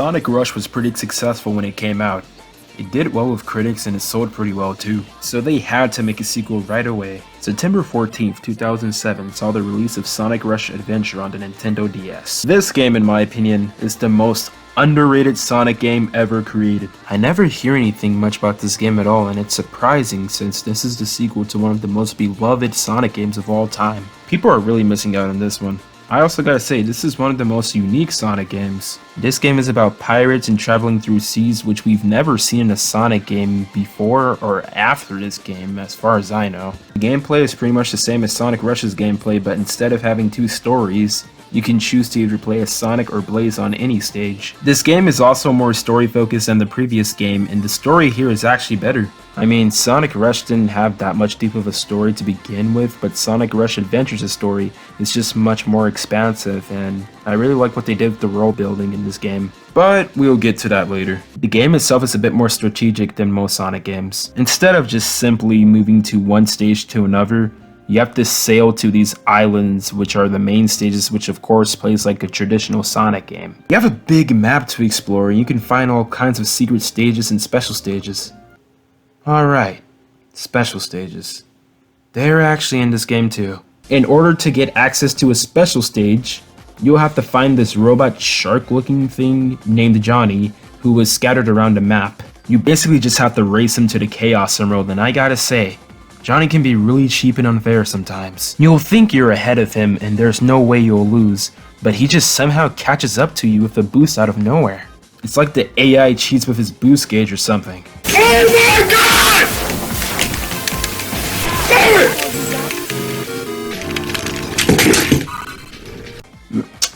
Sonic Rush was pretty successful when it came out. It did well with critics and it sold pretty well too, so they had to make a sequel right away. September 14th, 2007 saw the release of Sonic Rush Adventure on the Nintendo DS. This game, in my opinion, is the most underrated Sonic game ever created. I never hear anything much about this game at all, and it's surprising since this is the sequel to one of the most beloved Sonic games of all time. People are really missing out on this one. I also gotta say, this is one of the most unique Sonic games. This game is about pirates and traveling through seas, which we've never seen in a Sonic game before or after this game, as far as I know. The gameplay is pretty much the same as Sonic Rush's gameplay, but instead of having two stories, you can choose to either play as Sonic or Blaze on any stage. This game is also more story focused than the previous game, and the story here is actually better. I mean, Sonic Rush didn't have that much deep of a story to begin with, but Sonic Rush Adventure's story is just much more expansive, and I really like what they did with the world building in this game. But we'll get to that later. The game itself is a bit more strategic than most Sonic games. Instead of just simply moving to one stage to another, you have to sail to these islands, which are the main stages, which of course plays like a traditional Sonic game. You have a big map to explore, and you can find all kinds of secret stages and special stages. Alright, special stages. They're actually in this game too. In order to get access to a special stage, you'll have to find this robot shark looking thing named Johnny, who was scattered around the map. You basically just have to race him to the Chaos Emerald, and I gotta say, Johnny can be really cheap and unfair sometimes. You'll think you're ahead of him and there's no way you'll lose, but he just somehow catches up to you with a boost out of nowhere. It's like the AI cheats with his boost gauge or something. Oh my god!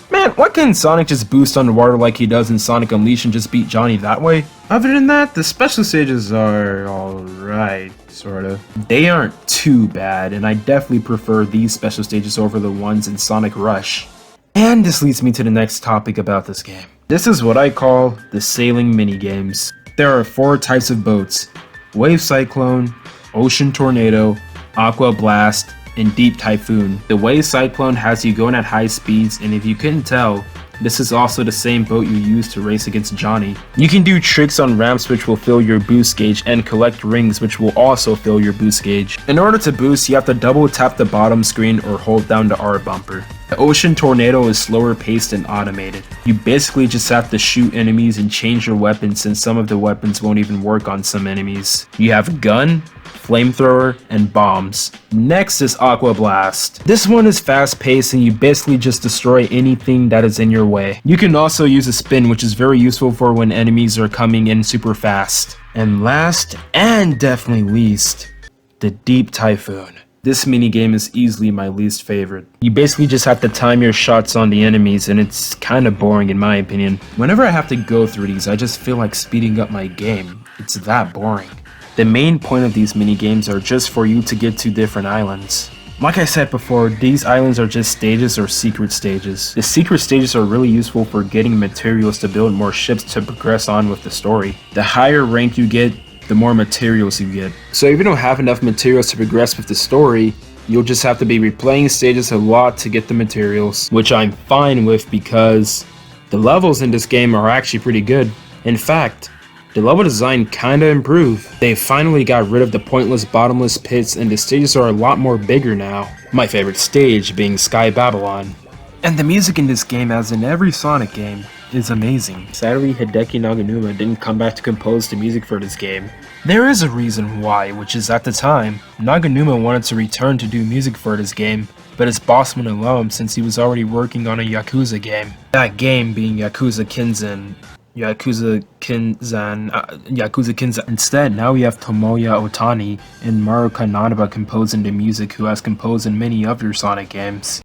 Man, why couldn't Sonic just boost underwater like he does in Sonic Unleashed and just beat Johnny that way? Other than that, the special stages are alright, sorta. They aren't too bad, and I definitely prefer these special stages over the ones in Sonic Rush. And this leads me to the next topic about this game. This is what I call the sailing minigames. There are 4 types of boats: Wave Cyclone, Ocean Tornado, Aqua Blast, and Deep Typhoon. The Wave Cyclone has you going at high speeds, and if you couldn't tell, this is also the same boat you use to race against Johnny. You can do tricks on ramps which will fill your boost gauge and collect rings which will also fill your boost gauge. In order to boost, you have to double tap the bottom screen or hold down the R bumper. The Ocean Tornado is slower paced and automated. You basically just have to shoot enemies and change your weapons, since some of the weapons won't even work on some enemies. You have a gun, flamethrower, and bombs. Next is Aqua Blast. This one is fast paced and you basically just destroy anything that is in your way. You can also use a spin, which is very useful for when enemies are coming in super fast. And last, and definitely least, the Deep Typhoon. This minigame is easily my least favorite. You basically just have to time your shots on the enemies, and it's kinda boring in my opinion. Whenever I have to go through these, I just feel like speeding up my game. It's that boring. The main point of these minigames are just for you to get to different islands. Like I said before, these islands are just stages or secret stages. The secret stages are really useful for getting materials to build more ships to progress on with the story. The higher rank you get, the more materials you get. So if you don't have enough materials to progress with the story, you'll just have to be replaying stages a lot to get the materials, which I'm fine with because the levels in this game are actually pretty good. In fact, the level design kinda improved. They finally got rid of the pointless bottomless pits and the stages are a lot more bigger now. My favorite stage being Sky Babylon. And the music in this game, as in every Sonic game, is amazing. Sadly, Hideki Naganuma didn't come back to compose the music for this game. There is a reason why, which is at the time, Naganuma wanted to return to do music for this game, but his boss wouldn't allow him since he was already working on a Yakuza game. That game being Yakuza Kinzan. Instead, now we have Tomoya Otani and Maru Kananaba composing the music, who has composed in many other Sonic games.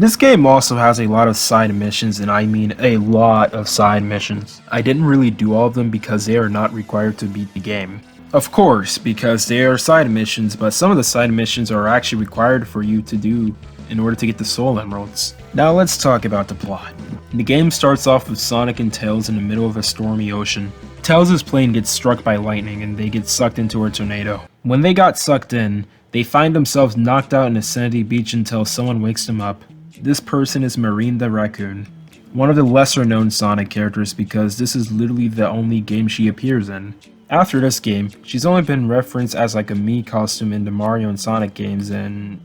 This game also has a lot of side missions, and I mean a lot of side missions. I didn't really do all of them because they are not required to beat the game. Of course, because they are side missions, but some of the side missions are actually required for you to do in order to get the Soul Emeralds. Now let's talk about the plot. The game starts off with Sonic and Tails in the middle of a stormy ocean. Tails' plane gets struck by lightning and they get sucked into a tornado. When they got sucked in, they find themselves knocked out in a sandy beach until someone wakes them up. This person is Marine the Raccoon, one of the lesser known Sonic characters because this is literally the only game she appears in. After this game, she's only been referenced as like a Mii costume in the Mario and Sonic games and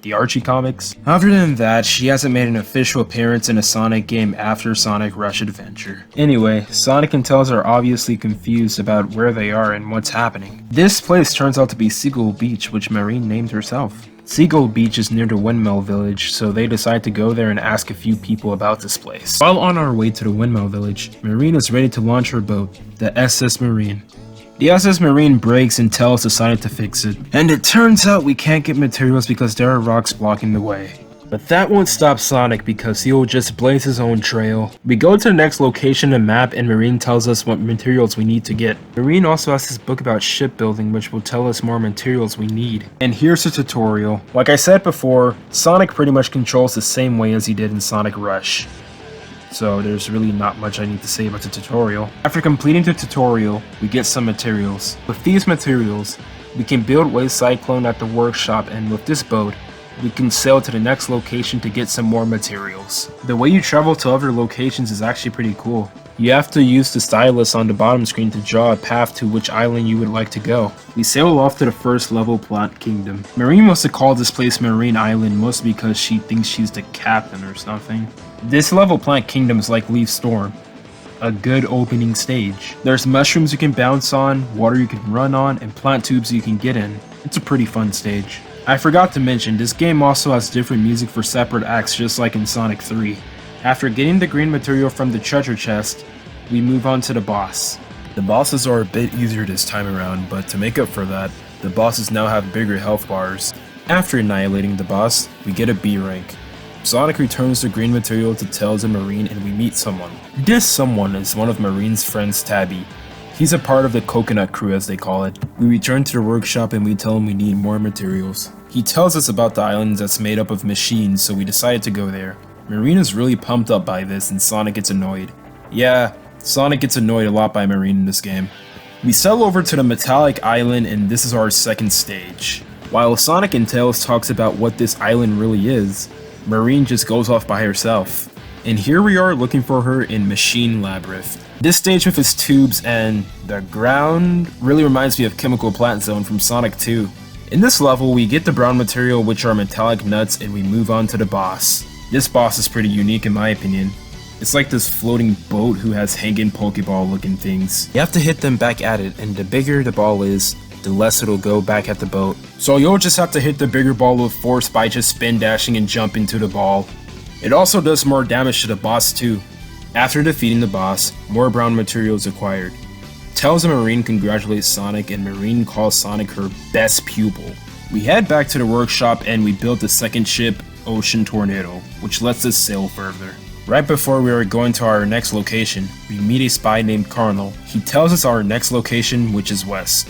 the Archie comics. Other than that, she hasn't made an official appearance in a Sonic game after Sonic Rush Adventure. Anyway, Sonic and Tails are obviously confused about where they are and what's happening. This place turns out to be Seagull Beach, which Marine named herself. Seagull Beach is near the Windmill Village, so they decide to go there and ask a few people about this place. While on our way to the Windmill Village, Marine is ready to launch her boat, the SS Marine. The SS Marine breaks and Tails decided to fix it, and it turns out we can't get materials because there are rocks blocking the way. But that won't stop Sonic because he'll just blaze his own trail. We go to the next location in the map and Marine tells us what materials we need to get. Marine also has this book about shipbuilding which will tell us more materials we need. And here's a tutorial. Like I said before, Sonic pretty much controls the same way as he did in Sonic Rush. So there's really not much I need to say about the tutorial. After completing the tutorial, we get some materials. With these materials, we can build Wave Cyclone at the workshop, and with this boat, we can sail to the next location to get some more materials. The way you travel to other locations is actually pretty cool. You have to use the stylus on the bottom screen to draw a path to which island you would like to go. We sail off to the first level Plant Kingdom. Marine must have called this place Marine Island mostly because she thinks she's the captain or something. This level Plant Kingdom is like Leaf Storm. A good opening stage. There's mushrooms you can bounce on, water you can run on, and plant tubes you can get in. It's a pretty fun stage. I forgot to mention, this game also has different music for separate acts just like in Sonic 3. After getting the green material from the treasure chest, we move on to the boss. The bosses are a bit easier this time around, but to make up for that, the bosses now have bigger health bars. After annihilating the boss, we get a B rank. Sonic returns the green material to Tails and Marine and we meet someone. This someone is one of Marine's friends, Tabby. He's a part of the Coconut Crew as they call it. We return to the workshop and we tell him we need more materials. He tells us about the island that's made up of machines, so we decided to go there. Marine is really pumped up by this and Sonic gets annoyed. Yeah, Sonic gets annoyed a lot by Marine in this game. We sail over to the Metallic Island and this is our second stage. While Sonic and Tails talks about what this island really is, Marine just goes off by herself. And here we are looking for her in Machine Labyrinth. This stage with its tubes and the ground really reminds me of Chemical Plant Zone from Sonic 2. In this level, we get the brown material which are metallic nuts and we move on to the boss. This boss is pretty unique in my opinion. It's like this floating boat who has hanging Pokeball looking things. You have to hit them back at it and the bigger the ball is, the less it'll go back at the boat. So you'll just have to hit the bigger ball with force by just spin dashing and jump into the ball. It also does more damage to the boss too. After defeating the boss, more brown material is acquired. Tails and Marine congratulate Sonic and Marine calls Sonic her best pupil. We head back to the workshop and we build the second ship, Ocean Tornado, which lets us sail further. Right before we are going to our next location, we meet a spy named Carnal. He tells us our next location, which is west.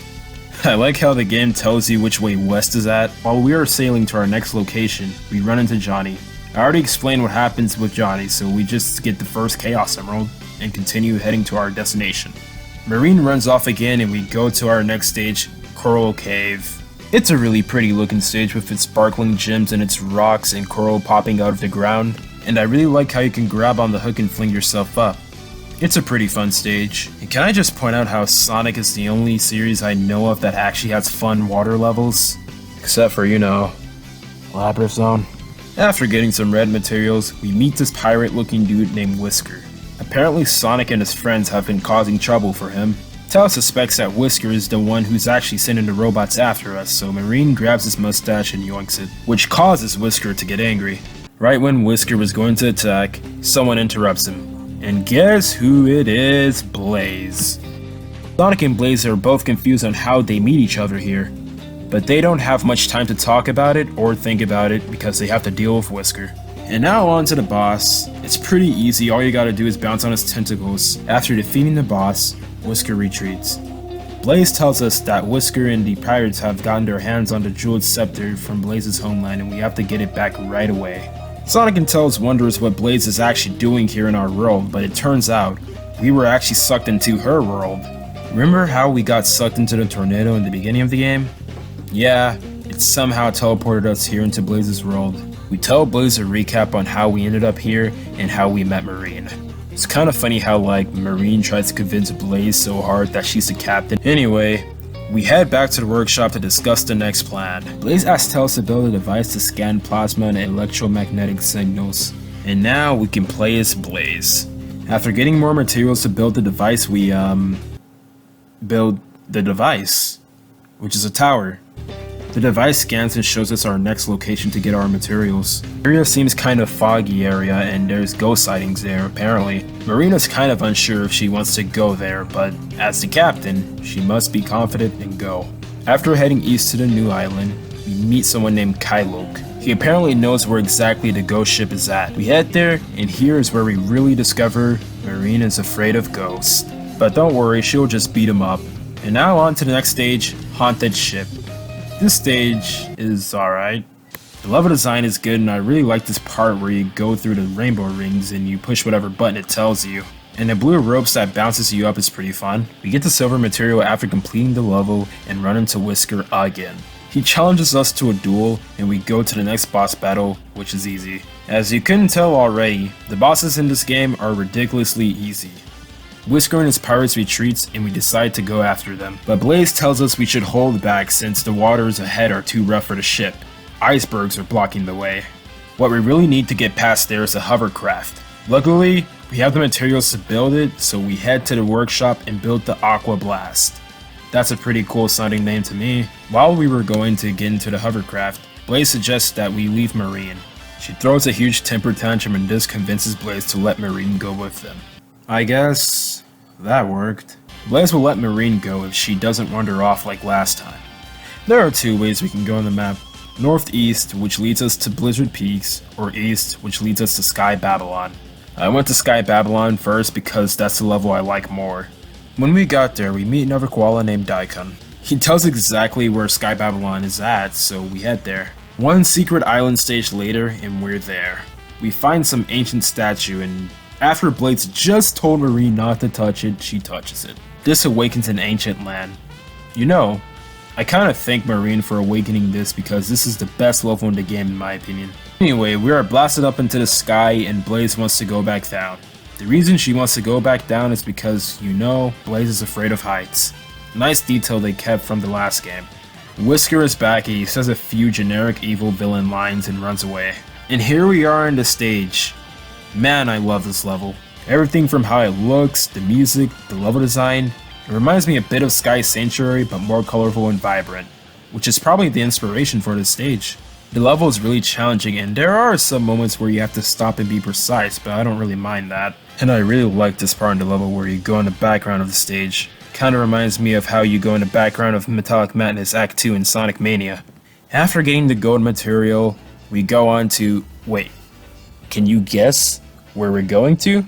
I like how the game tells you which way west is at. While we are sailing to our next location, we run into Johnny. I already explained what happens with Johnny, so we just get the first Chaos Emerald and continue heading to our destination. Marine runs off again and we go to our next stage, Coral Cave. It's a really pretty looking stage with its sparkling gems and its rocks and coral popping out of the ground, and I really like how you can grab on the hook and fling yourself up. It's a pretty fun stage. And can I just point out how Sonic is the only series I know of that actually has fun water levels? Except for, Labyrinth Zone. After getting some red materials, we meet this pirate-looking dude named Whisker. Apparently Sonic and his friends have been causing trouble for him. Tails suspects that Whisker is the one who's actually sending the robots after us, so Marine grabs his mustache and yoinks it, which causes Whisker to get angry. Right when Whisker was going to attack, someone interrupts him. And guess who it is? Blaze. Sonic and Blaze are both confused on how they meet each other here, but they don't have much time to talk about it or think about it because they have to deal with Whisker. And now on to the boss. It's pretty easy, all you gotta do is bounce on his tentacles. After defeating the boss, Whisker retreats. Blaze tells us that Whisker and the pirates have gotten their hands on the jeweled scepter from Blaze's homeland and we have to get it back right away. Sonic and Tails wonders what Blaze is actually doing here in our world, but it turns out we were actually sucked into her world. Remember how we got sucked into the tornado in the beginning of the game? Yeah, it somehow teleported us here into Blaze's world. We tell Blaze a recap on how we ended up here and how we met Marine. It's kind of funny how Marine tries to convince Blaze so hard that she's the captain. Anyway, we head back to the workshop to discuss the next plan. Blaze asks Tails to build a device to scan plasma and electromagnetic signals. And now we can play as Blaze. After getting more materials to build the device, we build the device, which is a tower. The device scans and shows us our next location to get our materials. The area seems kind of foggy area and there's ghost sightings there apparently. Marina's kind of unsure if she wants to go there, but as the captain, she must be confident and go. After heading east to the new island, we meet someone named Kylok. He apparently knows where exactly the ghost ship is at. We head there, and here is where we really discover Marina is afraid of ghosts. But don't worry, she'll just beat him up. And now on to the next stage, Haunted Ship. This stage is alright. The level design is good and I really like this part where you go through the rainbow rings and you push whatever button it tells you. And the blue ropes that bounces you up is pretty fun. We get the silver material after completing the level and run into Whisker again. He challenges us to a duel and we go to the next boss battle, which is easy. As you couldn't tell already, the bosses in this game are ridiculously easy. Whisker and his pirates retreats and we decide to go after them, but Blaze tells us we should hold back since the waters ahead are too rough for the ship. Icebergs are blocking the way. What we really need to get past there is a hovercraft. Luckily, we have the materials to build it, so we head to the workshop and build the Aqua Blast. That's a pretty cool sounding name to me. While we were going to get into the hovercraft, Blaze suggests that we leave Marine. She throws a huge temper tantrum and this convinces Blaze to let Marine go with them. I guess that worked. Blaze will let Marine go if she doesn't wander off like last time. There are two ways we can go on the map. Northeast, which leads us to Blizzard Peaks, or East, which leads us to Sky Babylon. I went to Sky Babylon first because that's the level I like more. When we got there, we meet another koala named Daikon. He tells exactly where Sky Babylon is at, so we head there. One secret island stage later, and we're there. We find some ancient statue and after Blaze just told Marine not to touch it, she touches it. This awakens an ancient land. You know, I kind of thank Marine for awakening this because this is the best level in the game in my opinion. Anyway, we are blasted up into the sky and Blaze wants to go back down. The reason she wants to go back down is because, you know, Blaze is afraid of heights. Nice detail they kept from the last game. Whisker is back and he says a few generic evil villain lines and runs away. And here we are in the stage. Man, I love this level. Everything from how it looks, the music, the level design. It reminds me a bit of Sky Sanctuary but more colorful and vibrant, which is probably the inspiration for this stage. The level is really challenging and there are some moments where you have to stop and be precise, but I don't really mind that. And I really like this part in the level where you go in the background of the stage. Kinda reminds me of how you go in the background of Metallic Madness Act 2 in Sonic Mania. After getting the gold material, we go on to... wait. Can you guess where we're going to?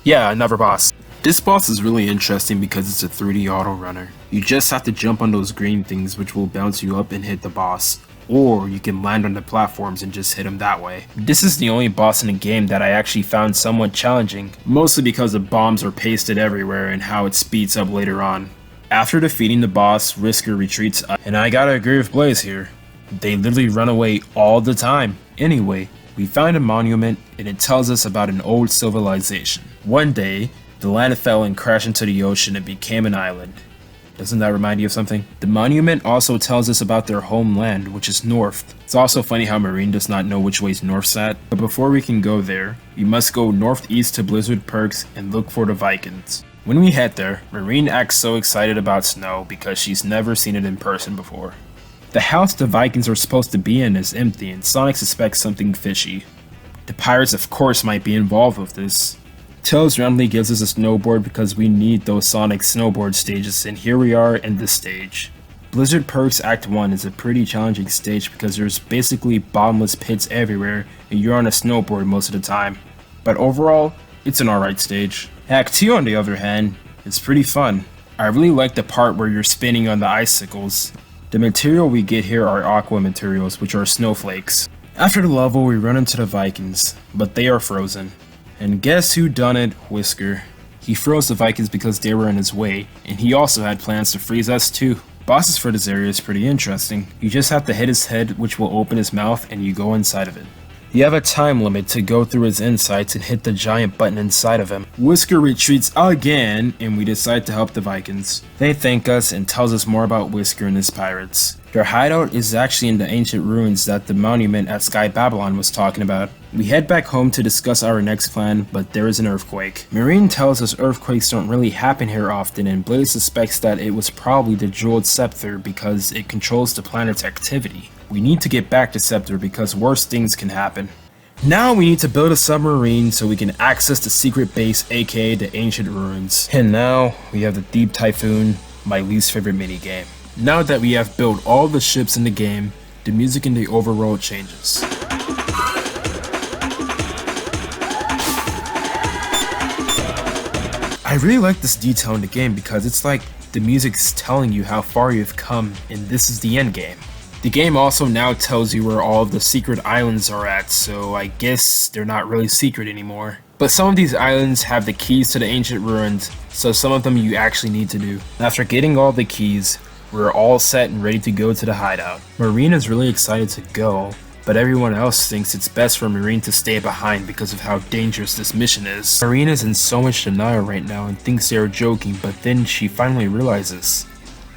Yeah, another boss. This boss is really interesting because it's a 3D auto runner. You just have to jump on those green things which will bounce you up and hit the boss. Or you can land on the platforms and just hit him that way. This is the only boss in the game that I actually found somewhat challenging, mostly because the bombs are pasted everywhere and how it speeds up later on. After defeating the boss, Whisker retreats up, and I gotta agree with Blaze here. They literally run away all the time. Anyway, we find a monument and it tells us about an old civilization. One day, the land fell and crashed into the ocean and became an island. Doesn't that remind you of something? The monument also tells us about their homeland, which is north. It's also funny how Marine does not know which way's north's at, but before we can go there, we must go northeast to Blizzard Perks and look for the Vikings. When we head there, Marine acts so excited about snow because she's never seen it in person before. The house the Vikings are supposed to be in is empty and Sonic suspects something fishy. The pirates of course might be involved with this. Tails randomly gives us a snowboard because we need those Sonic snowboard stages and here we are in this stage. Blizzard Perks Act 1 is a pretty challenging stage because there's basically bottomless pits everywhere and you're on a snowboard most of the time. But overall, it's an alright stage. Act 2 on the other hand, is pretty fun. I really like the part where you're spinning on the icicles. The material we get here are aqua materials, which are snowflakes. After the level, we run into the Vikings, but they are frozen. And guess who done it? Whisker. He froze the Vikings because they were in his way, and he also had plans to freeze us too. Bosses for this area is pretty interesting. You just have to hit his head, which will open his mouth, and you go inside of it. You have a time limit to go through his insides and hit the giant button inside of him. Whisker retreats again, and we decide to help the Vikings. They thank us and tells us more about Whisker and his pirates. Their hideout is actually in the ancient ruins that the monument at Sky Babylon was talking about. We head back home to discuss our next plan, but there is an earthquake. Marine tells us earthquakes don't really happen here often, and Blaze suspects that it was probably the Jeweled Scepter because it controls the planet's activity. We need to get back to Scepter because worse things can happen. Now we need to build a submarine so we can access the secret base, aka the ancient ruins. And now we have the Deep Typhoon, my least favorite minigame. Now that we have built all the ships in the game, the music in the overworld changes. I really like this detail in the game because it's like the music's telling you how far you've come and this is the end game. The game also now tells you where all of the secret islands are at, so I guess they're not really secret anymore. But some of these islands have the keys to the ancient ruins, so some of them you actually need to do. After getting all the keys, we're all set and ready to go to the hideout. Marine is really excited to go, but everyone else thinks it's best for Marine to stay behind because of how dangerous this mission is. Marine is in so much denial right now and thinks they are joking, but then she finally realizes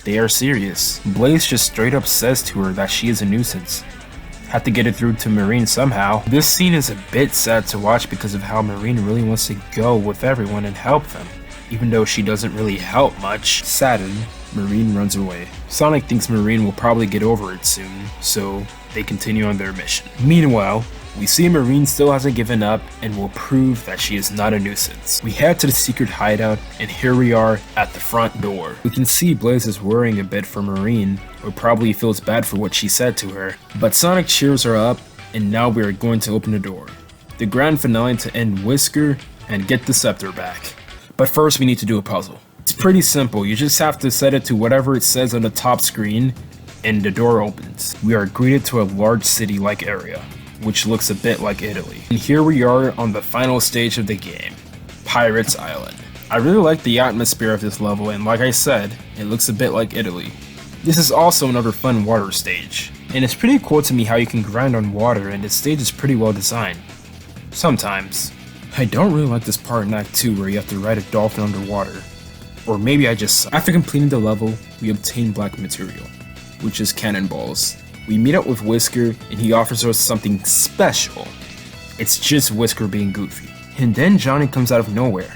they are serious. Blaze just straight up says to her that she is a nuisance. Have to get it through to Marine somehow. This scene is a bit sad to watch because of how Marine really wants to go with everyone and help them, even though she doesn't really help much. Saddened, Marine runs away. Sonic thinks Marine will probably get over it soon, so they continue on their mission. Meanwhile, we see Marine still hasn't given up and will prove that she is not a nuisance. We head to the secret hideout and here we are at the front door. We can see Blaze is worrying a bit for Marine, or probably feels bad for what she said to her. But Sonic cheers her up and now we are going to open the door. The grand finale to end Whisker and get the scepter back. But first we need to do a puzzle. It's pretty simple, you just have to set it to whatever it says on the top screen and the door opens. We are greeted to a large city-like area, which looks a bit like Italy. And here we are on the final stage of the game, Pirates Island. I really like the atmosphere of this level and like I said, it looks a bit like Italy. This is also another fun water stage. And it's pretty cool to me how you can grind on water and the stage is pretty well designed. Sometimes. I don't really like this part in Act 2 where you have to ride a dolphin underwater. Or maybe I just... After completing the level, we obtain black material, which is cannonballs. We meet up with Whisker and he offers us something special. It's just Whisker being goofy. And then Johnny comes out of nowhere.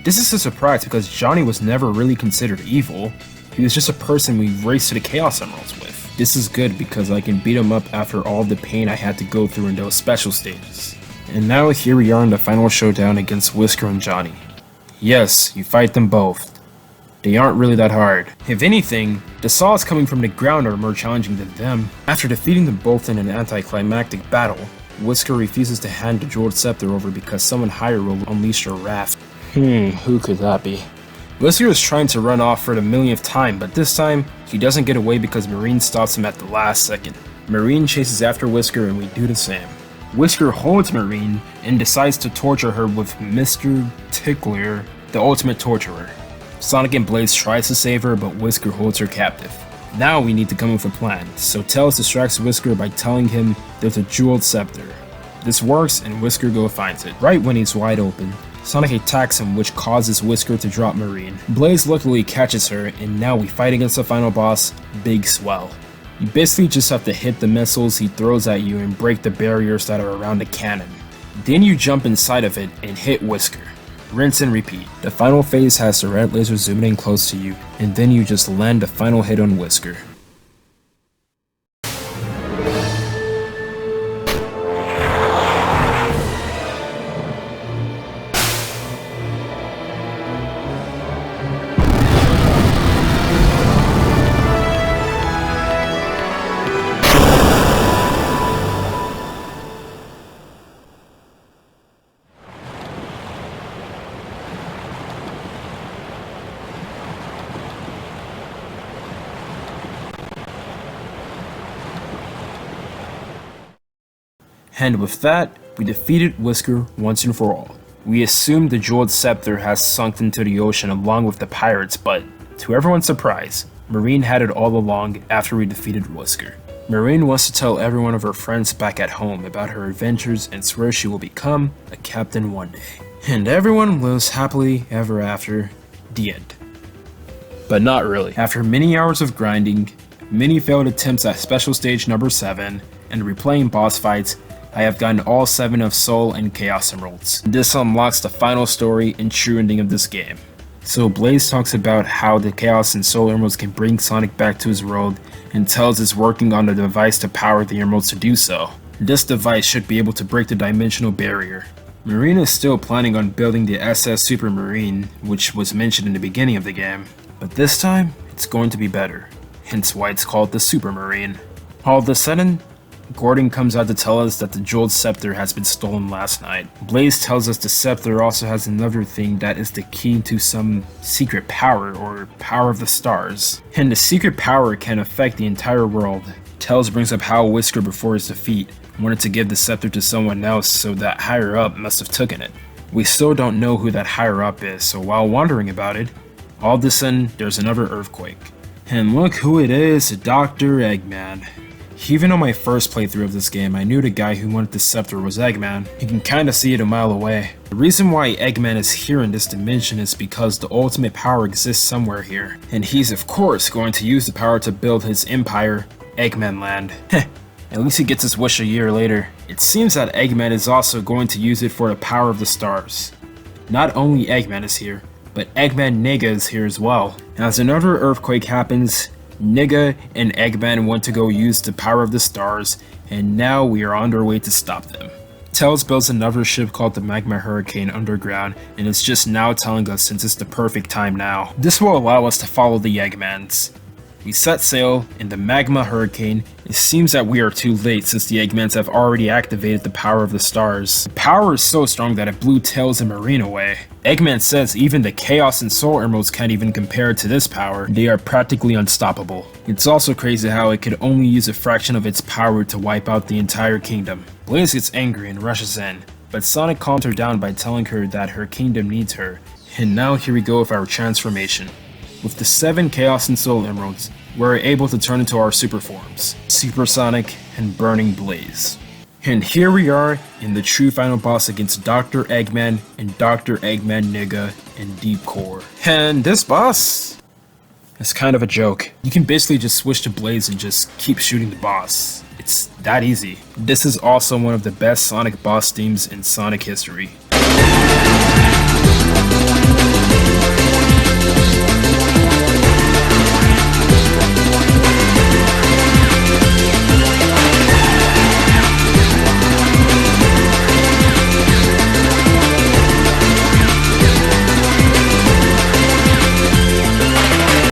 This is a surprise because Johnny was never really considered evil. He was just a person we raced to the Chaos Emeralds with. This is good because I can beat him up after all the pain I had to go through in those special stages. And now here we are in the final showdown against Whisker and Johnny. Yes, you fight them both. They aren't really that hard. If anything, the saws coming from the ground are more challenging than them. After defeating them both in an anticlimactic battle, Whisker refuses to hand the Jeweled Scepter over because someone higher will unleash their wrath. Who could that be? Whisker is trying to run off for the millionth time, but this time, he doesn't get away because Marine stops him at the last second. Marine chases after Whisker and we do the same. Whisker holds Marine and decides to torture her with Mr. Tickler, the ultimate torturer. Sonic and Blaze tries to save her, but Whisker holds her captive. Now we need to come up with a plan, so Tails distracts Whisker by telling him there's a Jeweled Scepter. This works and Whisker finds it. Right when he's wide open, Sonic attacks him, which causes Whisker to drop Marine. Blaze luckily catches her and now we fight against the final boss, Big Swell. You basically just have to hit the missiles he throws at you and break the barriers that are around the cannon. Then you jump inside of it and hit Whisker. Rinse and repeat. The final phase has the red laser zooming in close to you, and then you just land the final hit on Whisker. And with that, we defeated Whisker once and for all. We assumed the jeweled scepter has sunk into the ocean along with the pirates, but to everyone's surprise, Marine had it all along after we defeated Whisker. Marine wants to tell every one of her friends back at home about her adventures and swears she will become a captain one day. And everyone lives happily ever after. The end. But not really. After many hours of grinding, many failed attempts at special stage number 7, and replaying boss fights, I have gotten all 7 of Soul and Chaos Emeralds. This unlocks the final story and true ending of this game. So Blaze talks about how the Chaos and Soul Emeralds can bring Sonic back to his world, and tells it's working on a device to power the emeralds to do so. This device should be able to break the dimensional barrier. Marine is still planning on building the SS Super Marine, which was mentioned in the beginning of the game, but this time, it's going to be better, hence why it's called the Super Marine. All of a sudden, Gordon comes out to tell us that the jeweled scepter has been stolen last night. Blaze tells us the scepter also has another thing that is the key to some secret power, or power of the stars. And the secret power can affect the entire world. Tails brings up how Whisker before his defeat wanted to give the scepter to someone else, so that higher up must have taken it. We still don't know who that higher up is, so while wondering about it, all of a sudden there's another earthquake. And look who it is, Dr. Eggman. Even on my first playthrough of this game, I knew the guy who wanted the scepter was Eggman. You can kinda see it a mile away. The reason why Eggman is here in this dimension is because the ultimate power exists somewhere here, and he's of course going to use the power to build his empire, Eggman Land. Heh, at least he gets his wish a year later. It seems that Eggman is also going to use it for the power of the stars. Not only Eggman is here, but Eggman Nigga is here as well. As another earthquake happens, Nigga and Eggman want to go use the power of the stars, and now we are on our way to stop them. Tails builds another ship called the Magma Hurricane underground, and it's just now telling us since it's the perfect time now. This will allow us to follow the Eggmans. We set sail in the Magma Hurricane. It seems that we are too late since the Eggmans have already activated the power of the stars. The power is so strong that it blew Tails and Marine away. Eggman says even the Chaos and Soul Emeralds can't even compare to this power. They are practically unstoppable. It's also crazy how it could only use a fraction of its power to wipe out the entire kingdom. Blaze gets angry and rushes in, but Sonic calms her down by telling her that her kingdom needs her. And now here we go with our transformation. With the 7 Chaos and Soul Emeralds, we're able to turn into our super forms, Super Sonic and Burning Blaze. And here we are in the true final boss against Dr. Eggman and Dr. Eggman Nigga in Deep Core. And this boss is kind of a joke. You can basically just switch to Blaze and just keep shooting the boss. It's that easy. This is also one of the best Sonic boss themes in Sonic history.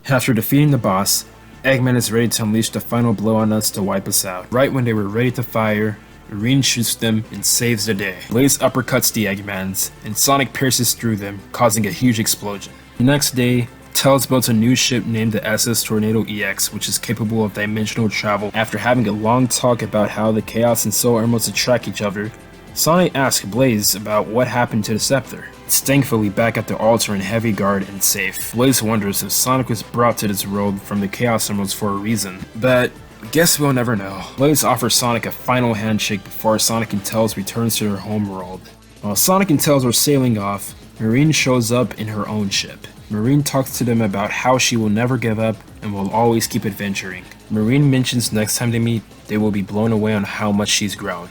After defeating the boss, Eggman is ready to unleash the final blow on us to wipe us out. Right when they were ready to fire, Marine shoots them and saves the day. Blaze uppercuts the Eggmans, and Sonic pierces through them, causing a huge explosion. The next day, Tails built a new ship named the SS Tornado EX, which is capable of dimensional travel. After having a long talk about how the Chaos and Soul Emeralds attract each other, Sonic asks Blaze about what happened to the scepter. It's thankfully back at the altar in heavy guard and safe. Blaze wonders if Sonic was brought to this world from the Chaos Emeralds for a reason, but guess we'll never know. Blaze offers Sonic a final handshake before Sonic and Tails returns to their home world. While Sonic and Tails are sailing off, Marine shows up in her own ship. Marine talks to them about how she will never give up and will always keep adventuring. Marine mentions next time they meet, they will be blown away on how much she's grown.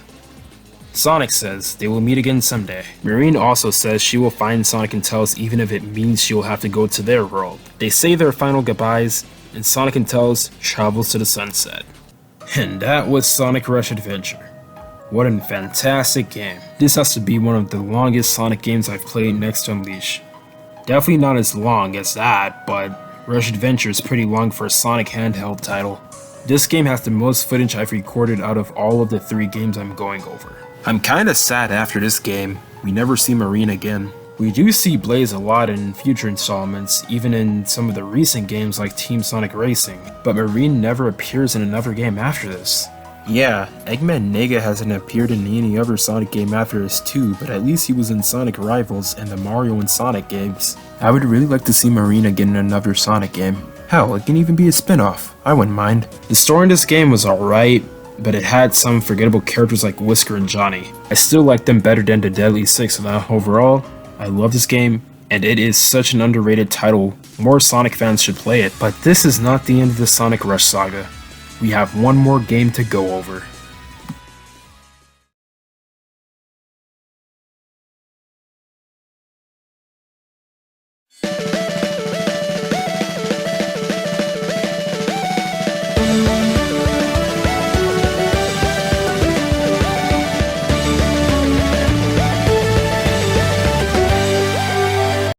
Sonic says they will meet again someday. Marine also says she will find Sonic and Tails even if it means she will have to go to their world. They say their final goodbyes, and Sonic and Tails travels to the sunset. And that was Sonic Rush Adventure. What a fantastic game. This has to be one of the longest Sonic games I've played next to Unleash. Definitely not as long as that, but Rush Adventure is pretty long for a Sonic handheld title. This game has the most footage I've recorded out of all of the 3 games I'm going over. I'm kinda sad after this game, we never see Marine again. We do see Blaze a lot in future installments, even in some of the recent games like Team Sonic Racing, but Marine never appears in another game after this. Yeah, Eggman Nega hasn't appeared in any other Sonic game after his 2, but at least he was in Sonic Rivals and the Mario and Sonic games. I would really like to see Marina get in another Sonic game. Hell, it can even be a spin-off. I wouldn't mind. The story in this game was alright, but it had some forgettable characters like Whisker and Johnny. I still like them better than the Deadly Six, though. Overall, I love this game, and it is such an underrated title. More Sonic fans should play it. But this is not the end of the Sonic Rush saga. We have one more game to go over.